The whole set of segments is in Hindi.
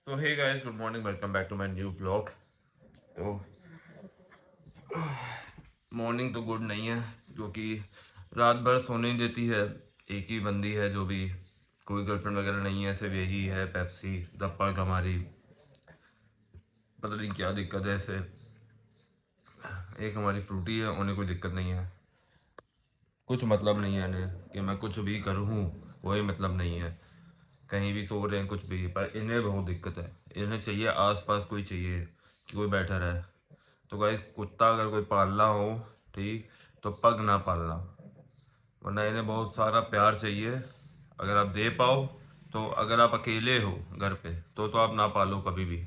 तो hey guys, good morning, welcome back to my new vlog. तो मॉर्निंग तो गुड नहीं है क्योंकि रात भर सोने नहीं देती है। एक ही बंदी है जो भी, कोई गर्लफ्रेंड वगैरह नहीं है, सिर्फ यही है पेप्सी द पग हमारी। पता नहीं क्या दिक्कत है इसे। एक हमारी फ्रूटी है, उन्हें कोई दिक्कत नहीं है, कुछ मतलब नहीं है इन्हें कि मैं कुछ भी करूँ, कोई मतलब नहीं है। कहीं भी सो रहे हैं कुछ भी, पर इन्हें बहुत दिक्कत है। इन्हें चाहिए आसपास कोई चाहिए कि कोई बैठा रहे। तो गाइस, कुत्ता अगर कोई पालना हो, ठीक, तो पग ना पालना, वरना इन्हें बहुत सारा प्यार चाहिए। अगर आप दे पाओ तो, अगर आप अकेले हो घर पे तो आप ना पालो कभी भी।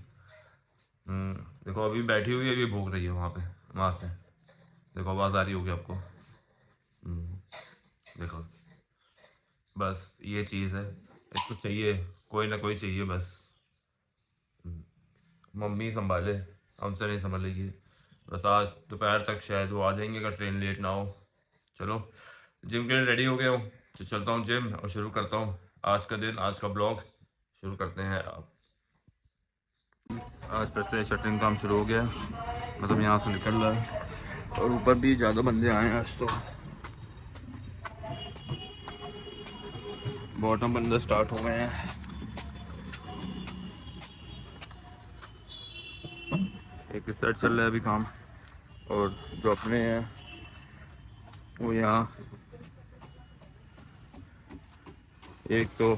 देखो अभी बैठी हुई है, अभी भूख रही है वहाँ पे, वहाँ से देखो आवाज़ आ रही होगी आपको। देखो, बस ये चीज़ है, इसको चाहिए, कोई ना कोई चाहिए बस। मम्मी संभाले, हमसे नहीं संभालेगी। बस आज दोपहर तक शायद वो आ जाएंगे अगर ट्रेन लेट ना हो। चलो, जिम के लिए रेडी हो गया हूँ तो चलता हूँ जिम और शुरू करता हूँ आज का दिन, आज का ब्लॉग शुरू करते हैं अब। आज फिर से शटरिंग काम शुरू हो गया, मतलब यहाँ से निकल रहा है और ऊपर भी ज़्यादा बंदे आए हैं आज तो। बॉटम बंदे स्टार्ट हो गए हैं। एक सेट चल रहा है अभी काम, और जो अपने हैं वो यहाँ, एक तो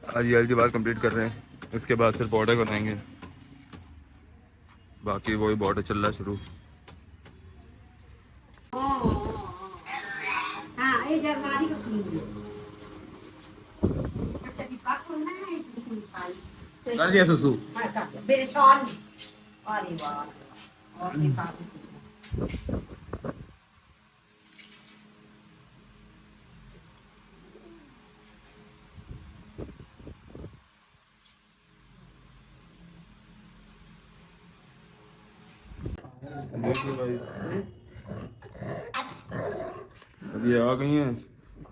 आज ये बार कंप्लीट कर रहे हैं, उसके बाद फिर बॉर्डर बनाएंगे, बाकी वही बॉर्डर चल रहा है शुरू। कर दिया सुसु। देखिए भाई, अब ये आ गई हैं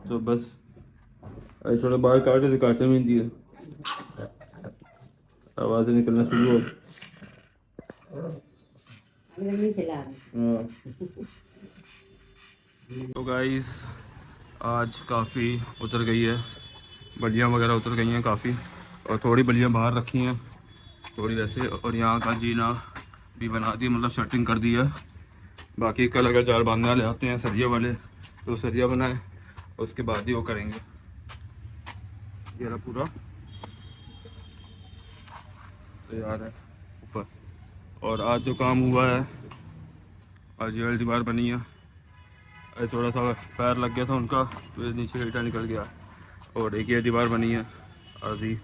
तो बस अरे थोड़ा बाल काटे तो काटे में दिए, आवाज़ें निकलना शुरू हो। तो गाइस, आज काफ़ी उतर गई है, बलियाँ वगैरह उतर गई हैं काफ़ी, और थोड़ी बलियाँ बाहर रखी हैं थोड़ी वैसे, और यहाँ का जीना भी बना दी, मतलब शर्टिंग कर दी है। बाकी कल अगर जाल बांधने वाले आते हैं सरिया वाले तो सरिया बनाए, उसके बाद ही वो करेंगे। ये रहा पूरा तैयार है ऊपर। और आज जो काम हुआ है, आज ये दीवार बनी है, आज थोड़ा सा पैर लग गया था उनका तो नीचे ईटा निकल गया, और एक ये दीवार बनी है आधी,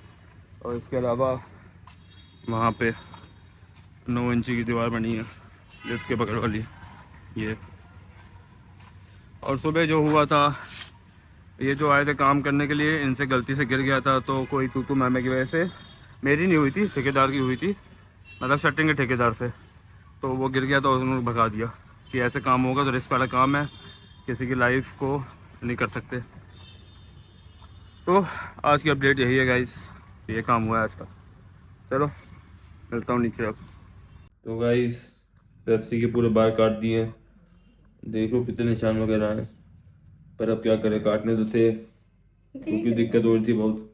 और इसके अलावा वहाँ पे 9 इंची की दीवार बनी है लिफ्ट के बगल वाली ये। और सुबह जो हुआ था, ये जो आए थे काम करने के लिए, इनसे गलती से गिर गया था, तो कोई तू मैमे की वजह से, मेरी नहीं हुई थी, ठेकेदार की हुई थी, मतलब शटरिंग के ठेकेदार से, तो वो गिर गया तो उन्होंने भगा दिया कि ऐसे काम होगा तो रिस्क वाला काम है, किसी की लाइफ को नहीं कर सकते। तो आज की अपडेट यही है गाइस, ये काम हुआ है आज का। चलो मिलता हूँ नीचे अब। तो गाइस, पेप्सी के पूरे बाल काट दिए, देखो कितने निशान वगैरह हैं, पर अब क्या करें, काटने तो थे क्योंकि दिक्कत हो रही थी बहुत।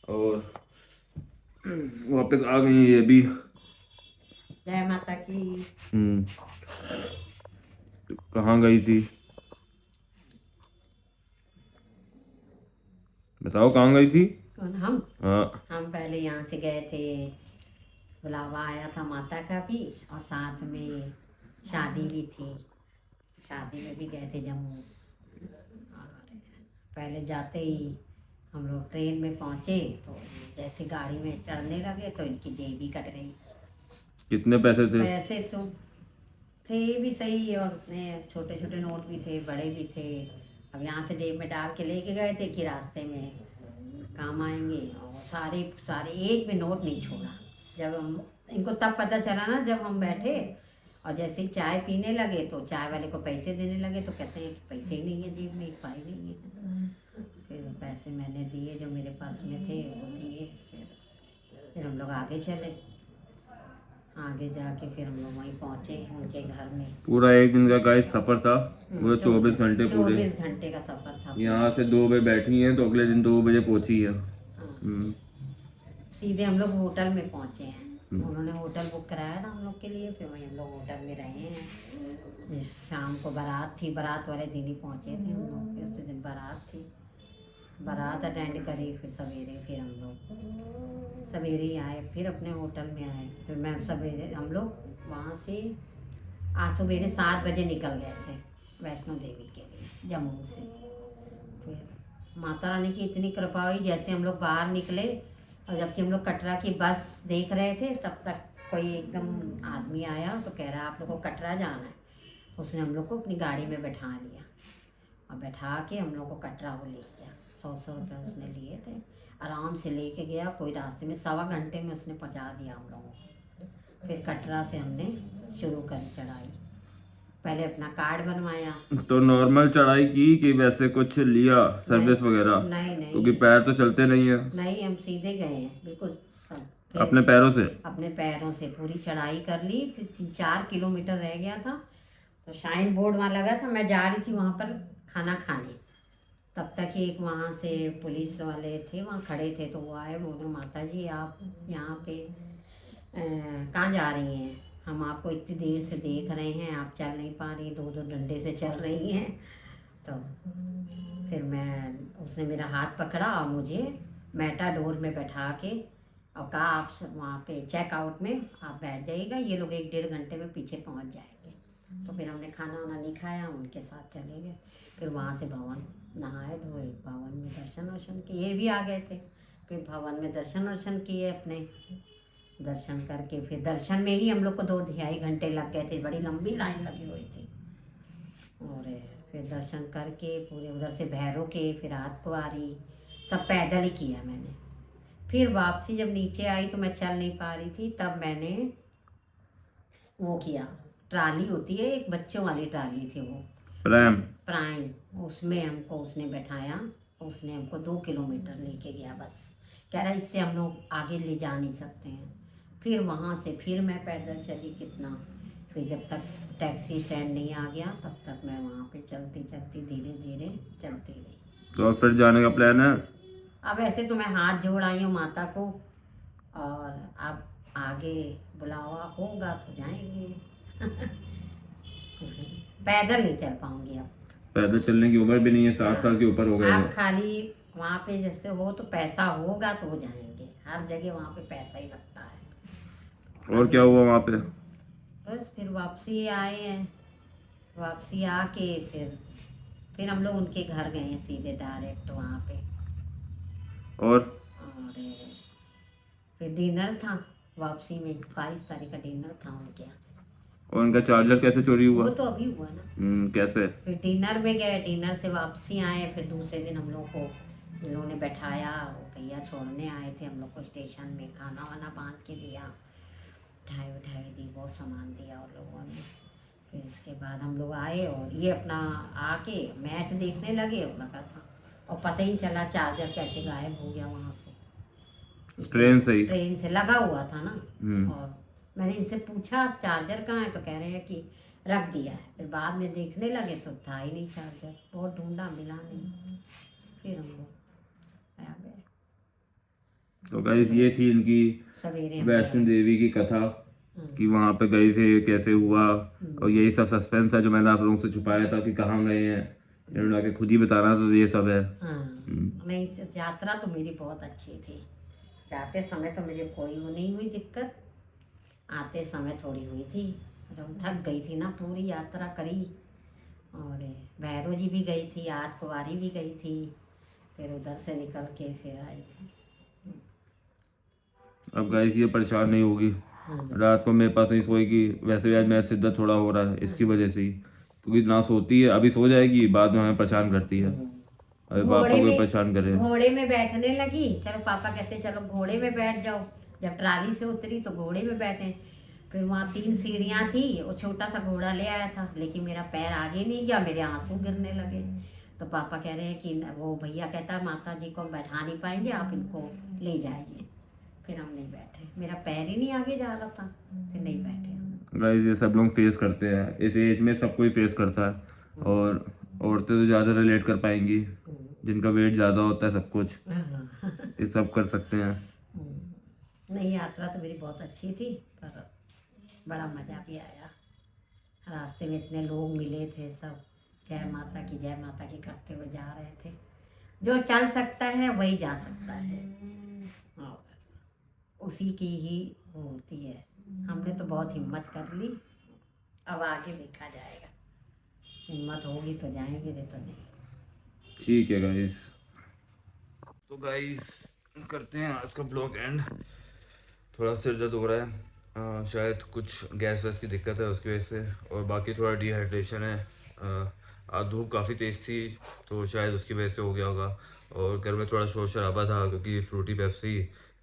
और वापस आ गई ये भी। जय माता की। तो कहाँ गई थी, बताओ कहाँ गई थी। कौन? हम हाँ, हम पहले यहाँ से गए थे, बुलावा आया था माता का भी, और साथ में शादी भी थी, शादी में भी गए थे जम्मू। और पहले जाते ही हम लोग ट्रेन में पहुँचे तो जैसे गाड़ी में चढ़ने लगे तो इनकी जेब ही कट गई। कितने पैसे थे। पैसे तो थे भी सही, और छोटे छोटे नोट भी थे, बड़े भी थे। अब यहाँ से जेब में डाल के लेके गए थे कि रास्ते में काम आएंगे, और सारे सारे एक भी नोट नहीं छोड़ा। जब हम इनको तब पता चला ना, जब हम बैठे और जैसे ही चाय पीने लगे तो चाय वाले को पैसे देने लगे तो कहते हैं कि पैसे ही नहीं है जेब में, एक पाई नहीं है। फिर पैसे मैंने दिए, जो मेरे पास में थे वो दिए, फिर फिर हम लोग आगे चले, आगे जाके फिर हम लोग वहीं पहुँचे उनके घर में। पूरा एक दिन का गाइस सफर था, वो 24 घंटे पूरे। 24 घंटे का सफ़र था। यहाँ से 2 बजे बैठी हैं तो अगले दिन 2 बजे पहुंची है। हाँ। सीधे हम लोग होटल में पहुँचे हैं, उन्होंने होटल बुक कराया था हम लोग के लिए, फिर वहीं हम लोग होटल में रहे हैं। शाम को बारात थी, बारात वाले दिन ही पहुँचे थे हम लोग, फिर उस दिन बारात थी, बारात अटेंड करी, फिर सवेरे फिर हम लोग सवेरे ही आए, फिर अपने होटल में आए। फिर मैं सवेरे हम लोग वहाँ से आज सवेरे 7 बजे निकल गए थे वैष्णो देवी के लिए जम्मू से। फिर माता रानी की इतनी कृपा हुई, जैसे हम लोग बाहर निकले और जबकि हम लोग कटरा की बस देख रहे थे, तब तक कोई एकदम आदमी आया तो कह रहा है आप लोग को कटरा जाना है। उसने हम लोग को अपनी गाड़ी में बैठा लिया और बैठा के हम लोग को कटरा वो ले गया। 100 रुपये उसने लिए थे, आराम से लेके गया, कोई रास्ते में 1.25 घंटे में उसने पहुंचा दिया हम लोगों को। फिर कटरा से हमने शुरू करी चढ़ाई, पहले अपना कार्ड बनवाया। तो नॉर्मल चढ़ाई की कि वैसे कुछ लिया सर्विस वगैरह? नहीं नहीं क्योंकि पैर तो चलते नहीं है। नहीं, हम सीधे गए हैं बिल्कुल सब। फिर अपने पैरों से? अपने पैरों से पूरी चढ़ाई कर ली। फिर 4 किलोमीटर रह गया था तो शाइन बोर्ड वहाँ लगा था, मैं जा रही थी वहाँ पर खाना खाने, तब तक एक वहाँ से पुलिस वाले थे वहाँ खड़े थे, तो वो आए, बोले माता जी आप यहाँ पे कहाँ जा रही हैं, हम आपको इतनी देर से देख रहे हैं, आप चल नहीं पा रही, 2-2 डंडे से चल रही हैं। तो फिर उसने मेरा हाथ पकड़ा और मुझे मेटाडोर में बैठा के और कहा आप सब वहाँ पे चेकआउट में आप बैठ जाइएगा, ये लोग 1-1.5 घंटे में पीछे पहुँच जाएंगे। तो फिर हमने खाना वाना नहीं खाया, उनके साथ चले गए। फिर वहाँ से भवन नहाए धोए, भवन में दर्शन वर्शन किए, ये भी आ गए थे। फिर भवन में दर्शन वर्शन किए अपने, दर्शन करके फिर दर्शन में ही हम लोग को 2-2.5 घंटे लग गए थे, बड़ी लंबी लाइन लगी हुई थी। और फिर दर्शन करके पूरे उधर से भैरव के, फिर रात को आ रही, सब पैदल ही किया मैंने। फिर वापसी जब नीचे आई तो मैं चल नहीं पा रही थी, तब मैंने वो किया, ट्राली होती है एक बच्चों वाली ट्राली थी वो, प्राइम, उसमें हमको उसने बैठाया, उसने हमको 2 किलोमीटर लेके गया बस। कह रहा इससे हम लोग आगे ले जा नहीं सकते हैं। फिर वहाँ से फिर मैं पैदल चली कितना, फिर जब तक टैक्सी स्टैंड नहीं आ गया तब तक मैं वहाँ पे चलती चलती धीरे धीरे चलती रही। तो फिर जाने का प्लान है? अब ऐसे तो मैं हाथ जोड़ आई हूँ माता को, और अब आगे बुलावा होगा तो जाएंगे। पैदल नहीं चल पाऊंगी अब, पैदल चलने की उम्र भी नहीं है, 60 साल के ऊपर हो गए आप हैं। खाली वहाँ पे जैसे हो तो पैसा होगा तो हो जाएंगे, हर जगह वहाँ पे पैसा ही लगता है। और क्या हुआ वहाँ पे? बस फिर वापसी आए हैं, वापसी आके फिर हम लोग उनके घर गए हैं सीधे डायरेक्ट वहाँ पे। और फिर डिनर था वापसी में, 22 तारीख का डिनर था उनके यहाँ। और उनका चार्जर कैसे चोरी हुआ? वो तो अभी हुआ ना। कैसे? फिर डिनर में गए, डिनर से वापसी आए, फिर दूसरे दिन हम लोग को उन लोगों ने बैठाया, वो भैया छोड़ने आए थे हम लोग को स्टेशन में, खाना वाना बांध के दिया, मिठाई दी, बहुत सामान दिया उन लोगों ने। फिर इसके बाद हम लोग आए और ये अपना आके मैच देखने लगे, लगा था और पता ही नहीं चला चार्जर कैसे गायब हो गया वहाँ से। ट्रेन से लगा हुआ था ना। और मैंने इनसे पूछा चार्जर कहाँ है, तो कह रहे हैं कि रख दिया है। फिर बाद में देखने लगे तो था ही नहीं चार्जर, बहुत ढूंढा मिला नहीं, फिर हम लोग आ गए। तो गाइस ये थी इनकी सवेरे वैष्णो देवी की कथा कि वहाँ पे गए थे, कैसे हुआ, और यही सब सस्पेंस है जो मैंने आप लोगों से छुपाया था कि कहाँ गए हैं, इन्होंने आके खुद ही बताना, तो ये सब है। नहीं, यात्रा तो मेरी बहुत अच्छी थी, जाते समय तो मुझे कोई वो नहीं हुई दिक्कत, आते समय थोड़ी हुई थी, जब थक गई थी ना, पूरी यात्रा करी। और भैरव जी भी गई थी, आज कुंवारी भी गई थी, फिर उधर से निकल के फिर आई थी। अब गाइस ये परेशान नहीं होगी, रात को मेरे पास नहीं सोएगी, वैसे भी आज मेरा सिर दर्द थोड़ा हो रहा है इसकी वजह से ही, क्योंकि ना सोती है, अभी सो जाएगी, बाद में हमें परेशान करती है। अभी पापा को परेशान करे। घोड़े में बैठने लगी, चलो पापा कहते चलो घोड़े में बैठ जाओ, जब ट्राली से उतरी तो घोड़े में बैठे, फिर वहाँ 3 सीढ़ियाँ थी, वो छोटा सा घोड़ा ले आया था, लेकिन मेरा पैर आगे नहीं गया, मेरे आंसू गिरने लगे। तो पापा कह रहे हैं कि वो भैया कहता है माता जी को हम बैठा नहीं पाएंगे, आप इनको ले जाइए। फिर हम नहीं बैठे, मेरा पैर ही नहीं आगे जा रहा था, फिर नहीं बैठे हम। गाइस ये सब लोग फेस करते हैं, इस एज में सब कोई फेस करता है। और औरतें तो ज़्यादा रिलेट कर पाएंगी, जिनका वेट ज़्यादा होता है, सब कुछ हाँ। ये सब कर सकते हैं। नहीं, यात्रा तो मेरी बहुत अच्छी थी, पर बड़ा मज़ा भी आया। रास्ते में इतने लोग मिले थे, सब जय माता की करते हुए जा रहे थे। जो चल सकता है वही जा सकता है, और उसी की ही वो होती है। हमने तो बहुत हिम्मत कर ली, अब आगे देखा जाएगा, हिम्मत होगी तो जाएंगे, नहीं तो नहीं। ठीक है गाइस, तो गाइस करते हैं आज का ब्लॉग एंड। थोड़ा सिर दर्द हो रहा है, शायद कुछ गैस वैस की दिक्कत है उसकी वजह से, और बाकी थोड़ा डिहाइड्रेशन है। आज धूप काफ़ी तेज़ थी तो शायद उसकी वजह से हो गया होगा। और घर में थोड़ा शोर शराबा था क्योंकि फ्रूटी पेप्सी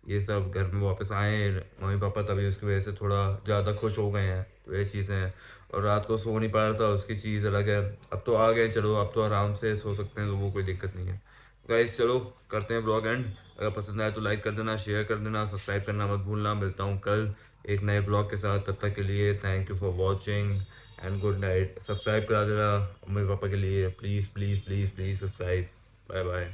ये सब घर में वापस आए मम्मी पापा, तभी उसकी वजह से थोड़ा ज़्यादा खुश हो गए हैं, तो ये चीज़ें हैं। और रात को सो नहीं पा रहा था, उसकी चीज़ अलग है। अब तो आ गए, चलो अब तो आराम से सो सकते हैं, तो वो कोई दिक्कत नहीं है। गाइस चलो करते हैं ब्लॉग एंड। अगर पसंद आए तो लाइक कर देना, शेयर कर देना, सब्सक्राइब करना मत भूलना। मिलता हूँ कल एक नए ब्लॉग के साथ, तब तक के लिए thank you for watching and good night. Subscribe करा देना मम्मी पापा के लिए, please please please please subscribe. Bye bye.